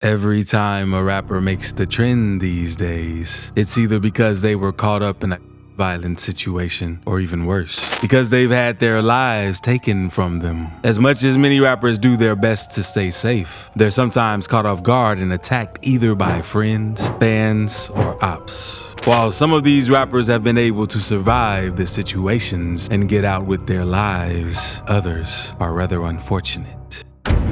Every time a rapper makes the trend these days, it's either because they were caught up in a violent situation or even worse, because they've had their lives taken from them. As much as many rappers do their best to stay safe, they're sometimes caught off guard and attacked either by friends, fans, or ops. While some of these rappers have been able to survive the situations and get out with their lives, others are rather unfortunate.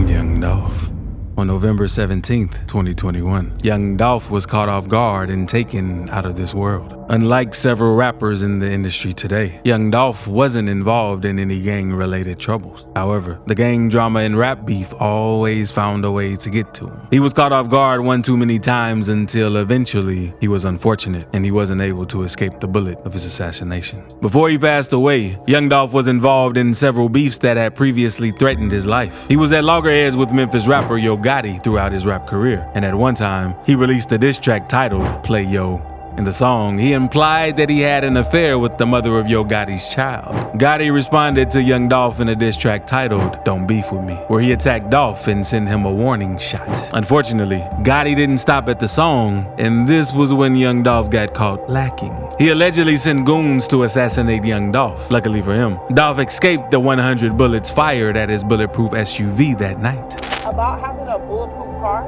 Young Dolph. On November 17th, 2021, Young Dolph was caught off guard and taken out of this world. Unlike several rappers in the industry today, Young Dolph wasn't involved in any gang-related troubles. However, the gang drama and rap beef always found a way to get to him. He was caught off guard one too many times until eventually he was unfortunate and he wasn't able to escape the bullet of his assassination. Before he passed away, Young Dolph was involved in several beefs that had previously threatened his life. He was at loggerheads with Memphis rapper Yachty throughout his rap career, and at one time, he released a diss track titled Play Yo. In the song, he implied that he had an affair with the mother of Yachty's child. Gotti responded to Young Dolph in a diss track titled Don't Beef With Me, where he attacked Dolph and sent him a warning shot. Unfortunately, Gotti didn't stop at the song, and this was when Young Dolph got caught lacking. He allegedly sent goons to assassinate Young Dolph. Luckily for him, Dolph escaped the 100 bullets fired at his bulletproof SUV that night. About having a bulletproof car,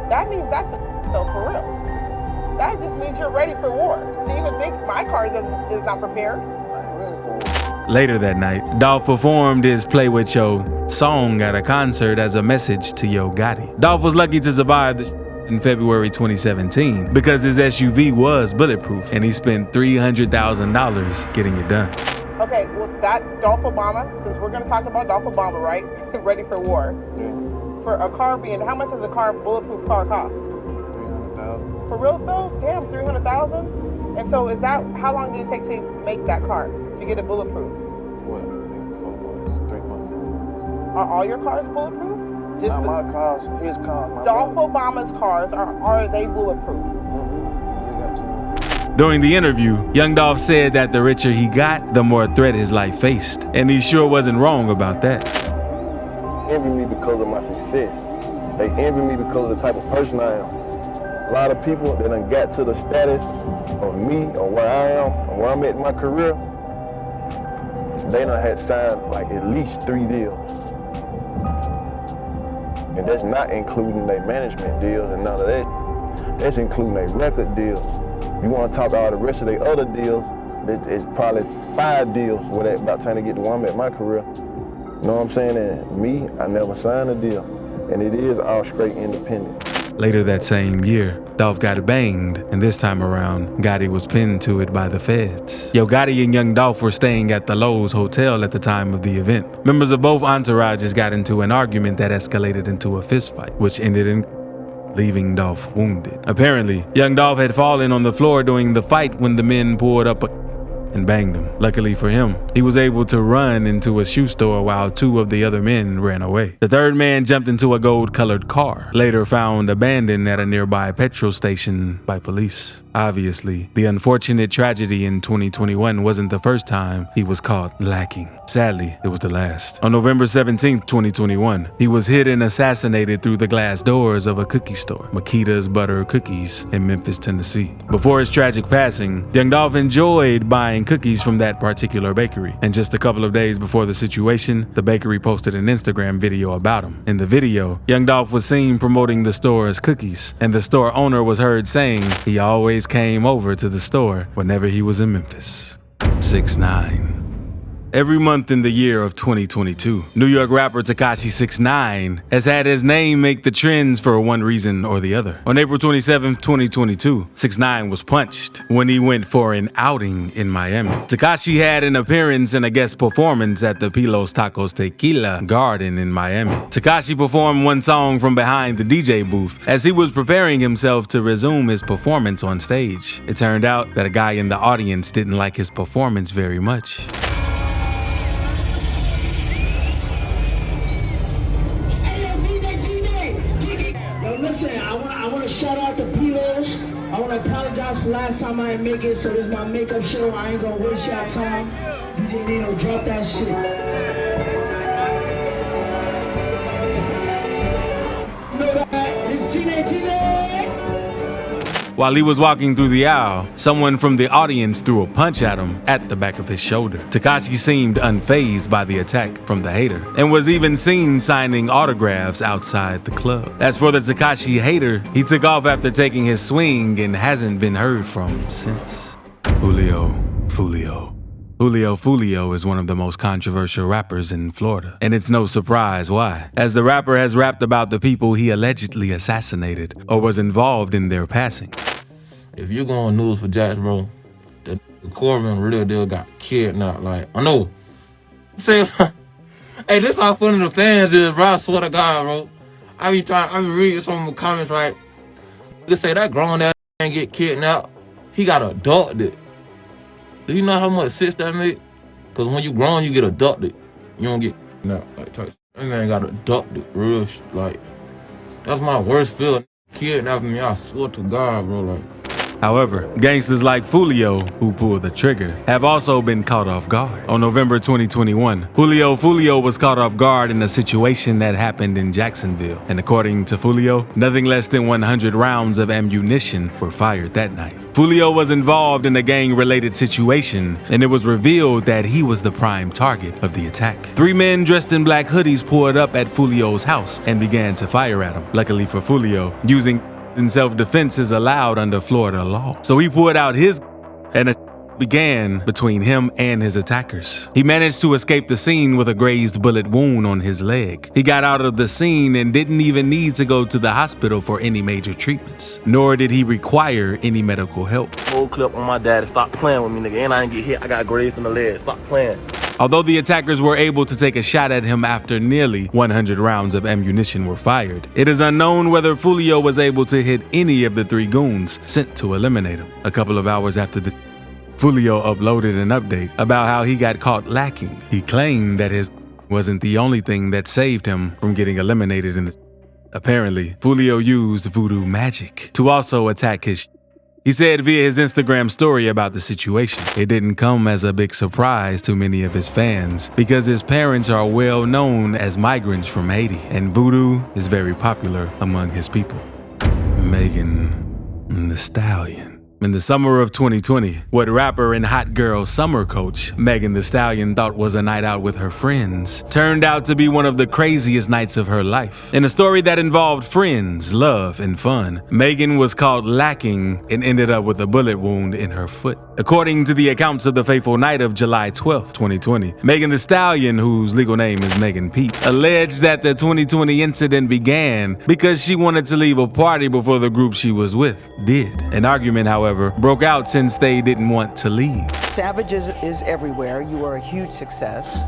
that means that's though for reals. That just means you're ready for war. To even think my car is not prepared, I ain't ready for war. Later that night, Dolph performed his Play With Yo song at a concert as a message to Yachty. Dolph was lucky to survive in February 2017 because his SUV was bulletproof and he spent $300,000 getting it done. Okay, well that Dolph Obama, since we're gonna talk about Dolph Obama, right? Ready for war. Yeah. For a car being, how much does a bulletproof car cost? $300,000. For real though? Damn, $300,000? And so is that, how long did it take to make that car, to get it bulletproof? What, I think 4 months, 3 months, 4 months. Are all your cars bulletproof? Just not my cars, his car, my Dolph brother. Obama's cars, are they bulletproof? He got 2 more. During the interview, Young Dolph said that the richer he got, the more threat his life faced, and he sure wasn't wrong about that. Envy me because of my success. They envy me because of the type of person I am. A lot of people that done got to the status of me or where I am or where I'm at in my career, they done had signed like at least 3 deals. And that's not including their management deals and none of that. That's including their record deals. You want to talk about all the rest of their other deals, it's probably 5 deals where they about trying to get to where I'm at in my career. You know what I'm saying? And me, I never signed a deal. And it is all straight independent. Later that same year, Dolph got banged, and this time around, Gotti was pinned to it by the feds. Gotti and Young Dolph were staying at the Lowe's Hotel at the time of the event. Members of both entourages got into an argument that escalated into a fistfight, which ended in leaving Dolph wounded. Apparently, Young Dolph had fallen on the floor during the fight when the men pulled up and banged him. Luckily for him, he was able to run into a shoe store while 2 of the other men ran away. The third man jumped into a gold-colored car, later found abandoned at a nearby petrol station by police. Obviously, the unfortunate tragedy in 2021 wasn't the first time he was caught lacking. Sadly, it was the last. On November 17th, 2021, he was hit and assassinated through the glass doors of a cookie store, Makita's Butter Cookies in Memphis, Tennessee. Before his tragic passing, Young Dolph enjoyed buying cookies from that particular bakery. And just a couple of days before the situation, the bakery posted an Instagram video about him. In the video, Young Dolph was seen promoting the store's cookies, and the store owner was heard saying he always came over to the store whenever he was in Memphis. 6ix9ine. Every month in the year of 2022, New York rapper Tekashi 6ix9ine has had his name make the trends for one reason or the other. On April 27th, 2022, 6ix9ine was punched when he went for an outing in Miami. Tekashi had an appearance and a guest performance at the Pilos Tacos Tequila Garden in Miami. Tekashi performed one song from behind the DJ booth as he was preparing himself to resume his performance on stage. It turned out that a guy in the audience didn't like his performance very much. Shout out to Pilos. I want to apologize for last time I didn't make it, so this is my makeup show. I ain't gonna waste y'all time. DJ Nino, drop that shit. You know that? This While he was walking through the aisle, someone from the audience threw a punch at him at the back of his shoulder. Tekashi seemed unfazed by the attack from the hater and was even seen signing autographs outside the club. As for the Tekashi hater, he took off after taking his swing and hasn't been heard from since. Julio Fulio. Julio Fulio is one of the most controversial rappers in Florida, and it's no surprise why, as the rapper has rapped about the people he allegedly assassinated or was involved in their passing. If you're going news for Jacksboro, the Corbin real deal got kidnapped. Like, I know. Say, hey, this how funny the fans is, bro. I swear to God, bro. I be reading some of the comments, right? They say that grown ass man get kidnapped, he got abducted. Do you know how much sense that make? Cause when you grown, you get abducted. You don't get kidnapped. Like, that man got abducted, real like. That's my worst feeling. Kidnapping me, I swear to God, bro. Like. However, gangsters like Fulio, who pulled the trigger, have also been caught off guard. On November 2021, Julio Fulio was caught off guard in a situation that happened in Jacksonville. And according to Fulio, nothing less than 100 rounds of ammunition were fired that night. Fulio was involved in a gang-related situation, and it was revealed that he was the prime target of the attack. 3 men dressed in black hoodies pulled up at Fulio's house and began to fire at him. Luckily for Fulio, using in self-defense is allowed under Florida law. So he pulled out his and a began between him and his attackers. He managed to escape the scene with a grazed bullet wound on his leg. He got out of the scene and didn't even need to go to the hospital for any major treatments, nor did he require any medical help. Whole clip on my daddy, stop playing with me, nigga, and I didn't get hit, I got grazed in the leg, stop playing. Although the attackers were able to take a shot at him after nearly 100 rounds of ammunition were fired, it is unknown whether Fulio was able to hit any of the 3 goons sent to eliminate him. A couple of hours after this, Fulio uploaded an update about how he got caught lacking. He claimed that his wasn't the only thing that saved him from getting eliminated in the. Apparently, Fulio used voodoo magic to also attack his. He said via his Instagram story about the situation, it didn't come as a big surprise to many of his fans because his parents are well known as migrants from Haiti, and voodoo is very popular among his people. Megan Thee Stallion. In the summer of 2020, what rapper and hot girl summer coach Megan Thee Stallion thought was a night out with her friends turned out to be one of the craziest nights of her life. In a story that involved friends, love, and fun, Megan was caught lacking and ended up with a bullet wound in her foot. According to the accounts of the fateful night of July 12, 2020, Megan Thee Stallion, whose legal name is Megan Pete, alleged that the 2020 incident began because she wanted to leave a party before the group she was with did. An argument, however, broke out since they didn't want to leave. Savage is everywhere. You are a huge success,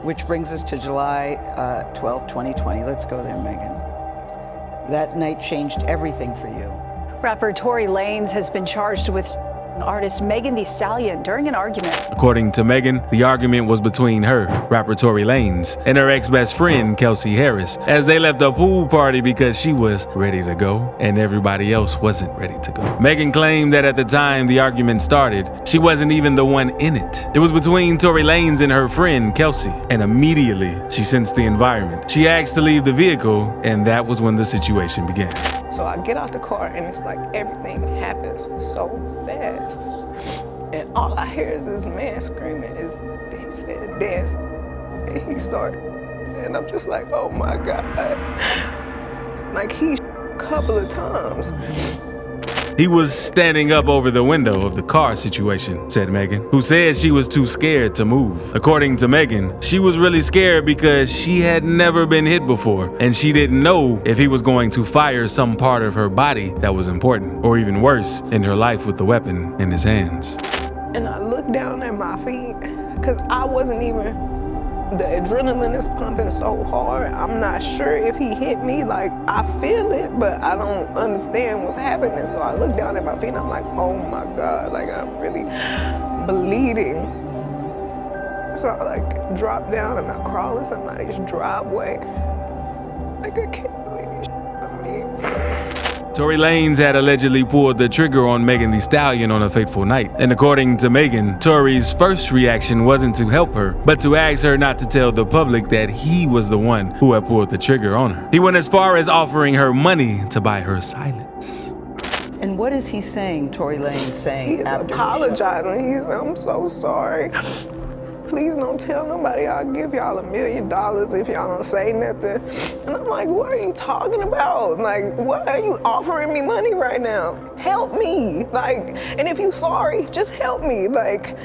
which brings us to July 12, 2020. Let's go there, Megan. That night changed everything for you. Rapper Tory Lanez has been charged with artist Megan Thee Stallion during an argument. According to Megan, the argument was between her, rapper Tory Lanez, and her ex-best friend, Kelsey Harris, as they left a pool party because she was ready to go and everybody else wasn't ready to go. Megan claimed that at the time the argument started, she wasn't even the one in it. It was between Tory Lanez and her friend, Kelsey, and immediately she sensed the environment. She asked to leave the vehicle, and that was when the situation began. So I get out the car and it's like everything happens so fast. And all I hear is this man screaming, he said dance. And he started, and I'm just like, oh my God. Like he a couple of times. He was standing up over the window of the car situation, said Megan, who said she was too scared to move. According to Megan, she was really scared because she had never been hit before, and she didn't know if he was going to fire some part of her body that was important, or even worse, in her life with the weapon in his hands. And I look down at my feet, because I wasn't even, the adrenaline is pumping so hard. I'm not sure if he hit me. Like, I feel it, but I don't understand what's happening. So I look down at my feet and I'm like, oh my God, like I'm really bleeding. So I like drop down and I crawl in somebody's driveway. Like I can't believe this shit on me. Tory Lanez had allegedly pulled the trigger on Megan Thee Stallion on a fateful night. And according to Megan, Tory's first reaction wasn't to help her, but to ask her not to tell the public that he was the one who had pulled the trigger on her. He went as far as offering her money to buy her silence. And what is he saying, Tory Lanez saying? He's after apologizing. He's like, I'm so sorry. Please don't tell nobody. I'll give y'all $1 million if y'all don't say nothing. And I'm like, what are you talking about? Like, what are you offering me money right now? Help me. Like, and if you sorry, just help me. Like,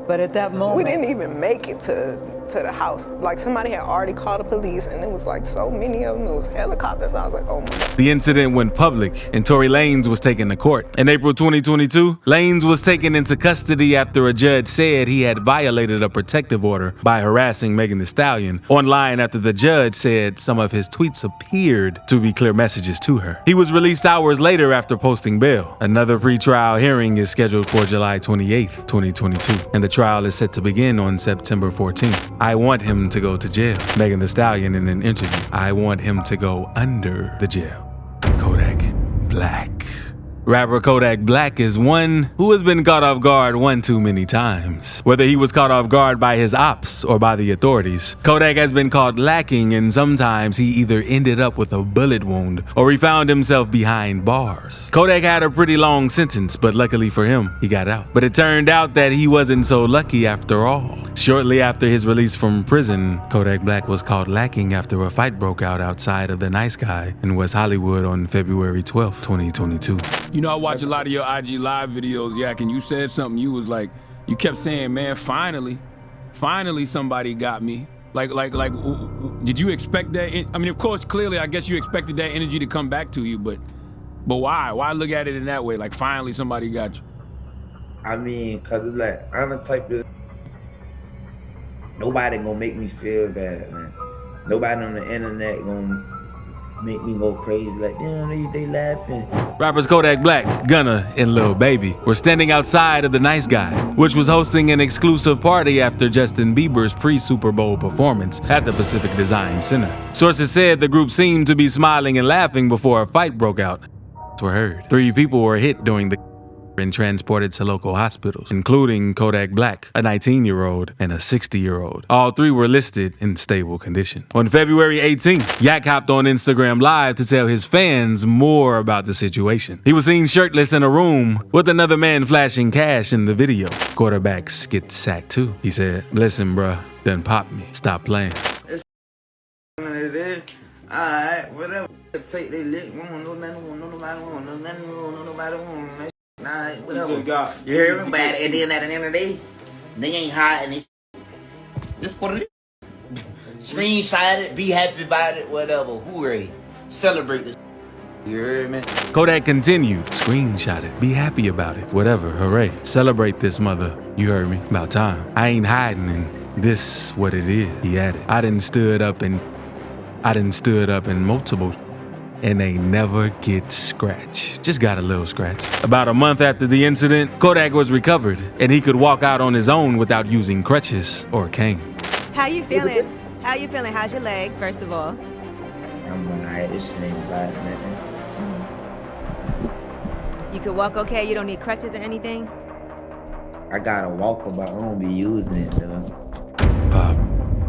but at that moment, we didn't even make it to the house. Like, somebody had already called the police, and it was like so many of them. It was helicopters. I was like, oh my God. The incident went public, and Tory Lanez was taken to court. In April 2022, Lanez was taken into custody after a judge said he had violated a protective order by harassing Megan Thee Stallion online after the judge said some of his tweets appeared to be clear messages to her. He was released hours later after posting bail. Another pretrial hearing is scheduled for July 28, 2022, and the trial is set to begin on September 14th. I want him to go to jail. Megan Thee Stallion in an interview. I want him to go under the jail. Kodak Black. Rapper Kodak Black is one who has been caught off guard one too many times. Whether he was caught off guard by his ops or by the authorities, Kodak has been caught lacking, and sometimes he either ended up with a bullet wound or he found himself behind bars. Kodak had a pretty long sentence, but luckily for him, he got out. But it turned out that he wasn't so lucky after all. Shortly after his release from prison, Kodak Black was caught lacking after a fight broke out outside of the Nice Guy in West Hollywood on February 12, 2022. You know, I watch a lot of your IG live videos, Yak, and you said something. You was like, you kept saying, man, finally somebody got me. Like, did you expect that? I mean, of course, clearly, I guess you expected that energy to come back to you, but why? Why look at it in that way? Like, finally somebody got you. I mean, cause it's like, I'm the type of, nobody gonna make me feel bad, man. Nobody on the internet gonna make me go crazy like, damn, they laughing. Rappers Kodak Black, Gunna, and Lil Baby were standing outside of the Nice Guy, which was hosting an exclusive party after Justin Bieber's pre-Super Bowl performance at the Pacific Design Center. Sources said the group seemed to be smiling and laughing before a fight broke out. Were heard. 3 people were hit during the and transported to local hospitals, including Kodak Black, a 19-year-old, and a 60-year-old. All 3 were listed in stable condition. On February 18th, Yak hopped on Instagram Live to tell his fans more about the situation. He was seen shirtless in a room with another man flashing cash in the video. Quarterbacks get sacked too. He said, listen, bruh, done pop me. Stop playing. Alright, whatever. Take they lick. Won't know nothing. Won't know nobody. Won't know nothing. Won't know nobody. Won't know that. Nah, whatever. You hear me? But at the end of the day, they ain't hiding it. This what it is. Screenshot it. Be happy about it. Whatever. Hooray! Celebrate this. You heard me? Kodak continued, screenshot it, be happy about it, whatever, hooray. Celebrate this mother, you heard me, about time. I ain't hiding, and this what it is, he added. I done stood up in multiple and they never get scratched. Just got a little scratch. About a month after the incident, Kodak was recovered and he could walk out on his own without using crutches or a cane. How you feeling? How you feeling? How's your leg, first of all? I'm alright, this ain't about nothing. You could walk okay? You don't need crutches or anything? I got a walker, but I don't be using it, though. Pop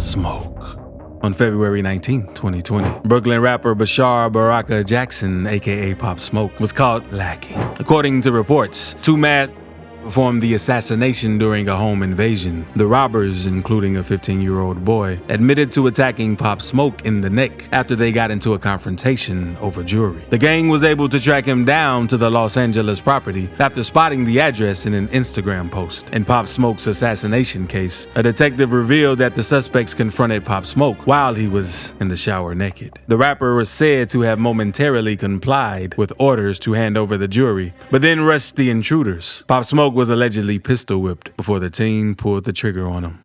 Smoke. On February 19, 2020, Brooklyn rapper Bashar Baraka Jackson, aka Pop Smoke, was caught lacking. According to reports, 2 masked performed the assassination during a home invasion. The robbers, including a 15-year-old boy, admitted to attacking Pop Smoke in the neck after they got into a confrontation over jewelry. The gang was able to track him down to the Los Angeles property after spotting the address in an Instagram post. In Pop Smoke's assassination case, a detective revealed that the suspects confronted Pop Smoke while he was in the shower naked. The rapper was said to have momentarily complied with orders to hand over the jewelry, but then rushed the intruders. Pop Smoke was allegedly pistol whipped before the teen pulled the trigger on him.